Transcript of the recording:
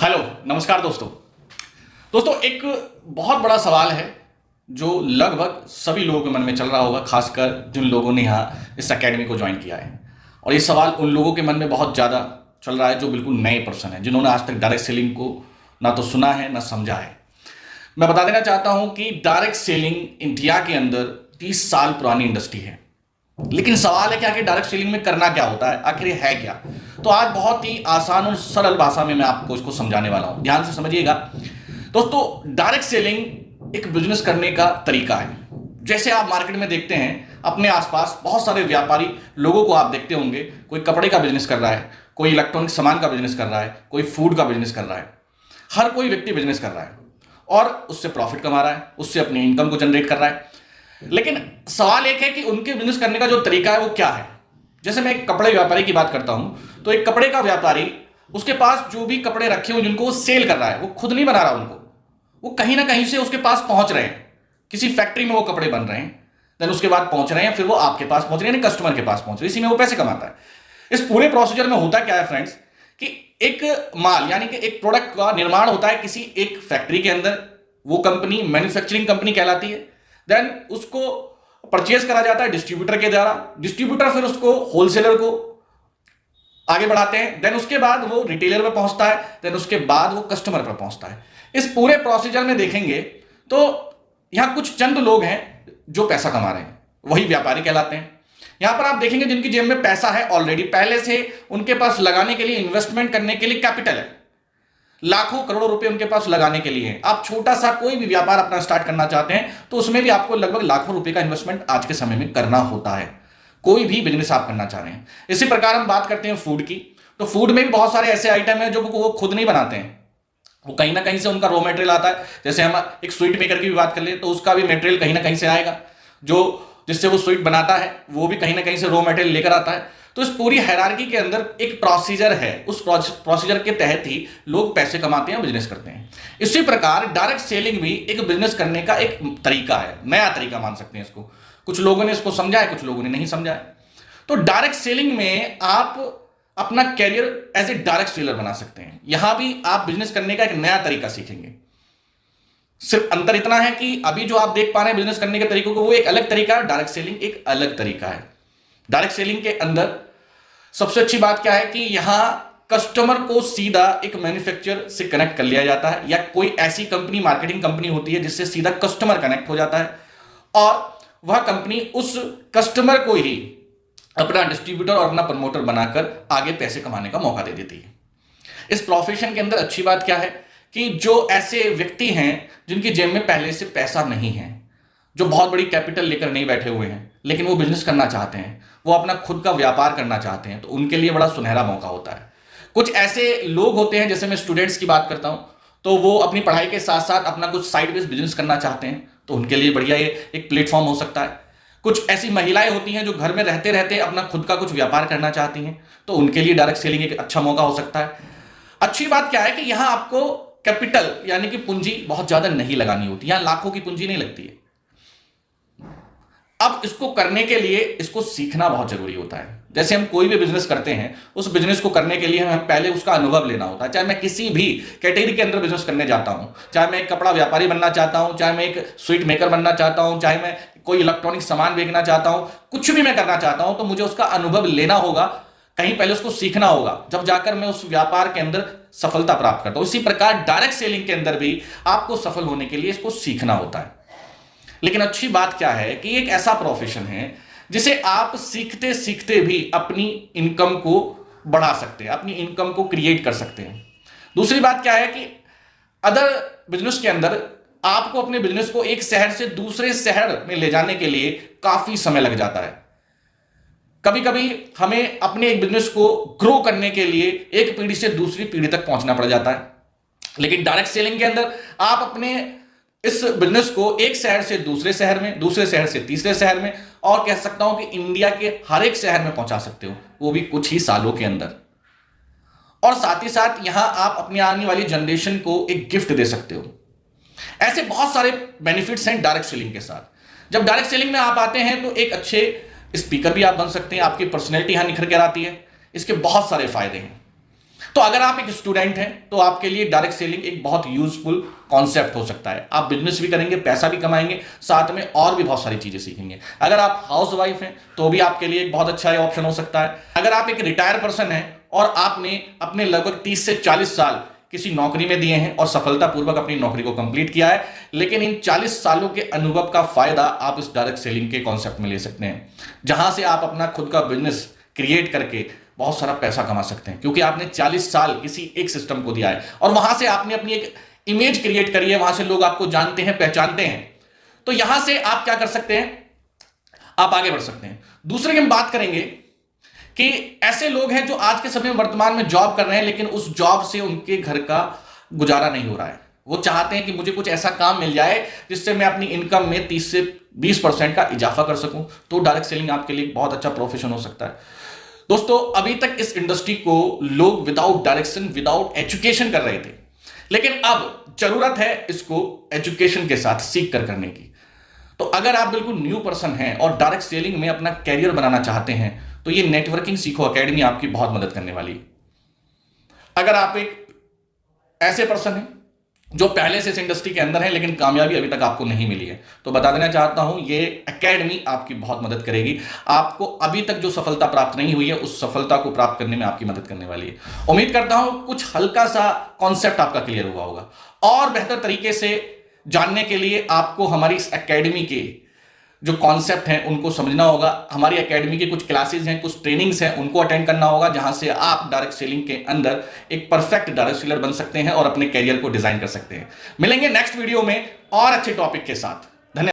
Hello, नमस्कार दोस्तों एक बहुत बड़ा सवाल है जो लगभग सभी लोगों के मन में चल रहा होगा, खासकर जिन लोगों ने यहाँ इस एकेडमी को ज्वाइन किया है। और ये सवाल उन लोगों के मन में बहुत ज़्यादा चल रहा है जो बिल्कुल नए पर्सन हैं, जिन्होंने आज तक डायरेक्ट सेलिंग को ना तो सुना है ना समझा है। मैं बता देना चाहता हूँ कि डायरेक्ट सेलिंग इंडिया के अंदर 30 साल पुरानी इंडस्ट्री है। लेकिन सवाल है कि आखिर डायरेक्ट सेलिंग में करना क्या होता है, आखिर ये है क्या। तो आज बहुत ही आसान और सरल भाषा में मैं आपको इसको समझाने वाला हूं, ध्यान से समझिएगा दोस्तों। डायरेक्ट सेलिंग एक बिजनेस करने का तरीका है। जैसे आप मार्केट में देखते हैं, अपने आसपास बहुत सारे व्यापारी लोगों को आप देखते होंगे, कोई कपड़े का बिजनेस कर रहा है, कोई इलेक्ट्रॉनिक सामान का बिजनेस कर रहा है, कोई फूड का बिजनेस कर रहा है। हर कोई व्यक्ति बिजनेस कर रहा है और उससे प्रॉफिट कमा रहा है, उससे अपनी इनकम को जनरेट कर रहा है। लेकिन सवाल एक है कि उनके बिजनेस करने का जो तरीका है वो क्या है। जैसे मैं एक कपड़े व्यापारी की बात करता हूं, तो एक कपड़े का व्यापारी, उसके पास जो भी कपड़े रखे हुए जिनको वो सेल कर रहा है, वो खुद नहीं बना रहा उनको, वो कहीं ना कहीं से उसके पास पहुंच रहे हैं। किसी फैक्ट्री में वो कपड़े बन रहे हैं, देन उसके बाद पहुंच रहे हैं, फिर वो आपके पास पहुंच रहे हैं, कस्टमर के पास पहुंच रहे हैं, इसी में वो पैसे कमाता है। इस पूरे प्रोसीजर में होता क्या है फ्रेंड्स, कि एक माल यानी कि एक प्रोडक्ट का निर्माण होता है किसी एक फैक्ट्री के अंदर। वो कंपनी मैन्युफैक्चरिंग कंपनी कहलाती है। देन उसको परचेज करा जाता है डिस्ट्रीब्यूटर के द्वारा। डिस्ट्रीब्यूटर फिर उसको होलसेलर को आगे बढ़ाते हैं। देन उसके बाद वो रिटेलर पे पहुंचता है। देन उसके बाद वो कस्टमर पर पहुंचता है। इस पूरे प्रोसीजर में देखेंगे तो यहां कुछ चंद लोग हैं जो पैसा कमा रहे हैं, वही व्यापारी कहलाते हैं। यहां पर आप देखेंगे जिनकी जेब में पैसा है ऑलरेडी, पहले से उनके पास लगाने के लिए, इन्वेस्टमेंट करने के लिए कैपिटल है। लाखों करोड़ों रुपए उनके पास लगाने के लिए हैं। आप छोटा सा कोई भी व्यापार अपना स्टार्ट करना चाहते हैं तो उसमें भी आपको लगभग लाखों रुपए का इन्वेस्टमेंट आज के समय में करना होता है, कोई भी बिजनेस आप करना चाह रहे हैं। इसी प्रकार हम बात करते हैं फूड की, तो फूड में भी बहुत सारे ऐसे आइटम हैं जो वो खुद नहीं बनाते हैं, वो कहीं ना कहीं से उनका रॉ मटेरियल आता है। जैसे हम एक स्वीट मेकर की भी बात कर ले तो उसका भी मटेरियल कहीं ना कहीं से आएगा, जो जिससे वो स्वीट बनाता है वो भी कहीं ना कहीं से रॉ मटेरियल लेकर आता है। तो इस पूरी हायरार्की के अंदर एक प्रोसीजर है, उस प्रोसीजर के तहत ही लोग पैसे कमाते हैं, बिजनेस करते हैं। इसी प्रकार डायरेक्ट सेलिंग भी एक बिजनेस करने का एक तरीका है, नया तरीका मान सकते हैं इसको। कुछ लोगों ने इसको समझा है, कुछ लोगों ने नहीं समझा है। तो डायरेक्ट सेलिंग में आप अपना career as a direct seller बना सकते हैं। यहां भी आप बिजनेस करने का एक नया तरीका सीखेंगे। सिर्फ अंतर इतना है कि अभी जो आप देख पा रहे हैं बिजनेस करने के तरीकों को, वो एक अलग तरीका है, डायरेक्ट सेलिंग एक अलग तरीका है। डायरेक्ट सेलिंग के अंदर सबसे अच्छी बात क्या है कि यहां कस्टमर को सीधा एक मैन्युफैक्चरर से कनेक्ट कर लिया जाता है, या कोई ऐसी कंपनी, मार्केटिंग कंपनी होती है जिससे सीधा कस्टमर कनेक्ट हो जाता है, और वह कंपनी उस कस्टमर को ही अपना डिस्ट्रीब्यूटर और अपना प्रमोटर बनाकर आगे पैसे कमाने का मौका दे देती है। इस प्रोफेशन के अंदर अच्छी बात क्या है कि जो ऐसे व्यक्ति हैं जिनकी जेब में पहले से पैसा नहीं है, जो बहुत बड़ी कैपिटल लेकर नहीं बैठे हुए हैं, लेकिन वो बिजनेस करना चाहते हैं, वो अपना खुद का व्यापार करना चाहते हैं, तो उनके लिए बड़ा सुनहरा मौका होता है। कुछ ऐसे लोग होते हैं, जैसे मैं स्टूडेंट्स की बात करता हूं, तो वो अपनी पढ़ाई के साथ साथ अपना कुछ साइड बेस बिजनेस करना चाहते हैं, तो उनके लिए बढ़िया ये एक प्लेटफॉर्म हो सकता है। कुछ ऐसी महिलाएं होती हैं जो घर में रहते रहते अपना खुद का कुछ व्यापार करना चाहती हैं, तो उनके लिए डायरेक्ट सेलिंग एक अच्छा मौका हो सकता है। अच्छी बात क्या है कि यहां आपको कैपिटल यानी कि पूंजी बहुत ज्यादा नहीं लगानी होती, यहां लाखों की पूंजी नहीं लगती है। अब इसको करने के लिए इसको सीखना बहुत जरूरी होता है। जैसे हम कोई भी बिजनेस करते हैं, उस बिजनेस को करने के लिए हमें पहले उसका अनुभव लेना होता है। चाहे मैं किसी भी कैटेगरी के अंदर बिजनेस करने जाता हूं, चाहे मैं एक कपड़ा व्यापारी बनना चाहता हूं, चाहे मैं एक स्वीट मेकर बनना चाहता हूं, चाहे मैं कोई इलेक्ट्रॉनिक सामान बेचना चाहता हूं, कुछ भी मैं करना चाहता हूं, तो मुझे उसका अनुभव लेना होगा, कहीं पहले उसको सीखना होगा, जब जाकर मैं उस व्यापार के अंदर सफलता प्राप्त करता हूं। इसी प्रकार डायरेक्ट सेलिंग के अंदर भी आपको सफल होने के लिए इसको सीखना होता है। लेकिन अच्छी बात क्या है कि एक ऐसा प्रोफेशन है जिसे आप सीखते सीखते भी अपनी इनकम को बढ़ा सकते हैं, अपनी इनकम को क्रिएट कर सकते हैं। दूसरी बात क्या है कि अदर बिजनेस के अंदर आपको अपने बिजनेस को एक शहर से दूसरे शहर में ले जाने के लिए काफी समय लग जाता है। कभी कभी हमें अपने एक बिजनेस को ग्रो करने के लिए एक पीढ़ी से दूसरी पीढ़ी तक पहुंचना पड़ जाता है। लेकिन डायरेक्ट सेलिंग के अंदर आप अपने इस बिजनेस को एक शहर से दूसरे शहर में, दूसरे शहर से तीसरे शहर में, और कह सकता हूं कि इंडिया के हर एक शहर में पहुंचा सकते हो, वो भी कुछ ही सालों के अंदर। और साथ ही साथ यहां आप अपनी आने वाली जनरेशन को एक गिफ्ट दे सकते हो। ऐसे बहुत सारे बेनिफिट्स हैं डायरेक्ट सेलिंग के साथ। जब डायरेक्ट सेलिंग में आप आते हैं तो एक अच्छे स्पीकर भी आप बन सकते हैं, आपकी पर्सनैलिटी यहां निखर कर आती है। इसके बहुत सारे फायदे हैं। तो अगर आप एक स्टूडेंट हैं तो आपके लिए डायरेक्ट सेलिंग एक बहुत यूजफुल कॉन्सेप्ट हो सकता है। आप बिजनेस भी करेंगे, पैसा भी कमाएंगे, साथ में और भी बहुत सारी चीजें सीखेंगे। अगर आप हाउस वाइफ हैं तो भी आपके लिए एक बहुत अच्छा ऑप्शन हो सकता है। अगर आप एक रिटायर पर्सन हैं और आपने अपने लगभग 30 से 40 साल किसी नौकरी में दिए हैं और सफलतापूर्वक अपनी नौकरी को कंप्लीट किया है, लेकिन इन 40 सालों के अनुभव का फायदा आप इस डायरेक्ट सेलिंग के कॉन्सेप्ट में ले सकते हैं, जहां से आप अपना खुद का बिजनेस क्रिएट करके बहुत सारा पैसा कमा सकते हैं, क्योंकि आपने 40 साल किसी एक सिस्टम को दिया है और वहां से आपने अपनी एक इमेज क्रिएट करी है, वहां से लोग आपको जानते हैं, पहचानते हैं। तो यहां से आप क्या कर सकते हैं, आप आगे बढ़ सकते हैं। दूसरे की हम बात करेंगे कि ऐसे लोग हैं जो आज के समय में वर्तमान में जॉब कर रहे हैं, लेकिन उस जॉब से उनके घर का गुजारा नहीं हो रहा है। वो चाहते हैं कि मुझे कुछ ऐसा काम मिल जाए जिससे मैं अपनी इनकम में 30 से 20% का इजाफा कर सकूं। तो डायरेक्ट सेलिंग आपके लिए बहुत अच्छा प्रोफेशन हो सकता है। दोस्तों, अभी तक इस इंडस्ट्री को लोग विदाउट डायरेक्शन, विदाउट एजुकेशन कर रहे थे, लेकिन अब जरूरत है इसको एजुकेशन के साथ सीख कर करने की। तो अगर आप बिल्कुल न्यू पर्सन हैं और डायरेक्ट सेलिंग में अपना कैरियर बनाना चाहते हैं तो ये नेटवर्किंग सीखो अकेडमी आपकी बहुत मदद करने वाली है। अगर आप एक ऐसे पर्सन हैं जो पहले से इस इंडस्ट्री के अंदर है लेकिन कामयाबी अभी तक आपको नहीं मिली है, तो बता देना चाहता हूं ये एकेडमी आपकी बहुत मदद करेगी। आपको अभी तक जो सफलता प्राप्त नहीं हुई है उस सफलता को प्राप्त करने में आपकी मदद करने वाली है। उम्मीद करता हूं कुछ हल्का सा कॉन्सेप्ट आपका क्लियर हुआ होगा। और बेहतर तरीके से जानने के लिए आपको हमारी इस एकेडमी के जो कॉन्सेप्ट हैं उनको समझना होगा। हमारी एकेडमी की कुछ क्लासेस हैं, कुछ ट्रेनिंग्स हैं, उनको अटेंड करना होगा, जहां से आप डायरेक्ट सेलिंग के अंदर एक परफेक्ट डायरेक्ट सेलर बन सकते हैं और अपने कैरियर को डिजाइन कर सकते हैं। मिलेंगे नेक्स्ट वीडियो में और अच्छे टॉपिक के साथ।